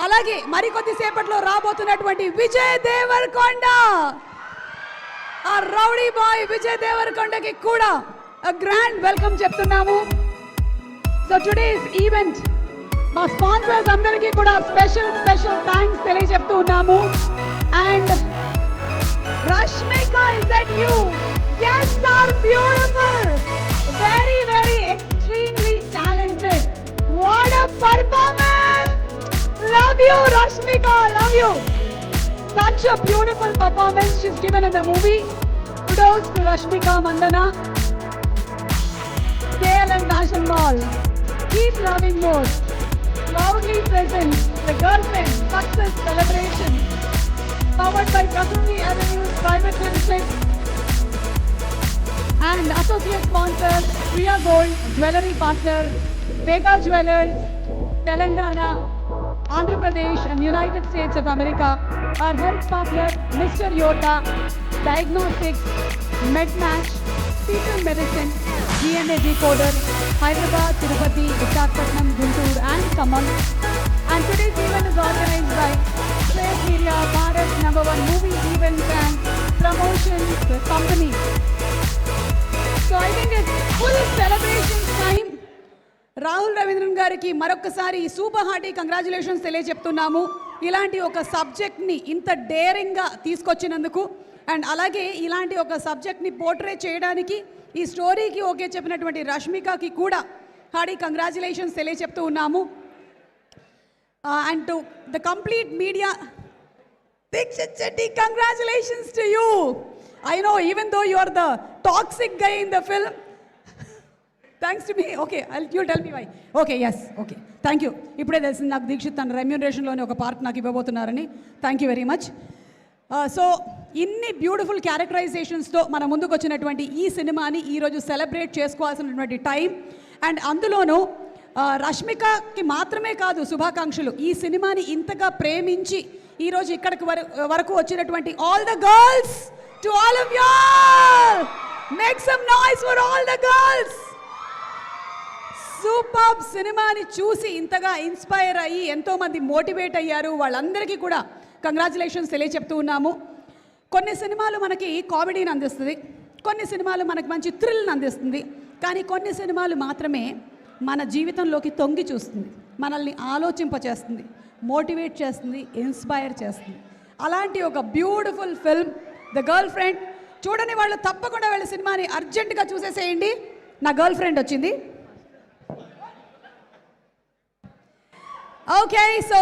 అలాగే మరికొద్ది సేపట్లో రాబోతున్నటువంటి విజయ్ దేవరకొండ, ఆ రౌడీ బాయ్ విజయ్ దేవరకొండకి కూడా గ్రాండ్ వెల్కమ్ చెప్తున్నాము. సో టుడేస్ ఈవెంట్ మా స్పాన్సర్స్ అందరికీ కూడా స్పెషల్ థ్యాంక్స్ తెలియజెప్తూ ఉన్నాము. And Rashmika, is that you? Yes, are beautiful. Very extremely talented. What a performance! Love you, Rashmika, love you. Such a beautiful performance she's given in the movie. Kudos to Rashmika Mandana. KLM Fashion Mall. Keep loving more. Proudly present the Girlfriend Success Celebration. Powered by Prasuti Avenues Private Limited and associate sponsor Priya Gold, jewelry partner Vega Jewelers, Telangana, Andhra Pradesh and United States of America. Our health partner Mr. Yota, Diagnostics, MedMatch, Fetal Medicine, DNA Decoder, Hyderabad, Tirupati, Visakhapatnam, Guntur and Khammam. And today's event is organized by Trace Media, Bharat #1 movie events and promotions company. So I think it's full celebration time. Rahul Ravindran గారికి మరొకసారి super hearty congratulations తెలియజెప్తున్నాము. ఇలాంటి ఒక సబ్జెక్ట్ని ఇంత డేరింగ్గా తీసుకొచ్చినందుకు and అలాగే ఇలాంటి ఒక సబ్జెక్ట్ని పోర్ట్రే చేయడానికి ఈ స్టోరీకి ఓకే చెప్పినటువంటి రష్మికకి కూడా హార్టీ కంగ్రాచులేషన్స్ తెలియజెప్తూ ఉన్నాము. And to the complete media, Dikshit Shetty, congratulations to you. I know, even though you are the toxic guy in the film, thanks to me. Okay, you tell me why. Okay, yes, okay. Thank you. ఇప్పుడే తెలిసింది నాకు దీక్షిత్ తన రెమ్యూనరేషన్లోని ఒక part నాకు ఇవ్వబోతున్నారని. Thank you very much. So ఇన్ని beautiful క్యారెక్టరైజేషన్స్తో మన ముందుకు వచ్చినటువంటి ఈ సినిమాని ఈరోజు సెలబ్రేట్ చేసుకోవాల్సినటువంటి టైం. అండ్ అందులోనూ రష్మికకి మాత్రమే కాదు శుభాకాంక్షలు, ఈ సినిమాని ఇంతగా ప్రేమించి ఈరోజు ఇక్కడికి వరకు వచ్చినటువంటి all the girls, to all of you, make some noise for all the girls. Super సినిమాని చూసి ఇంతగా ఇన్స్పైర్ అయ్యి ఎంతోమంది మోటివేట్ అయ్యారు. వాళ్ళందరికీ కూడా కంగ్రాచులేషన్స్ తెలియచెప్తూ ఉన్నాము. కొన్ని సినిమాలు మనకి కామెడీని అందిస్తుంది, కొన్ని సినిమాలు మనకి మంచి థ్రిల్ని అందిస్తుంది, కానీ కొన్ని సినిమాలు మాత్రమే మన జీవితంలోకి తొంగి చూస్తుంది, మనల్ని ఆలోచింపచేస్తుంది, మోటివేట్ చేస్తుంది, ఇన్స్పైర్ చేస్తుంది. అలాంటి ఒక beautiful film the girl friend. చూడని వాళ్ళు తప్పకుండా వెళ్ళి సినిమాని అర్జెంటుగా చూసేసేయండి. నా గర్ల్ ఫ్రెండ్ వచ్చింది. Okay, so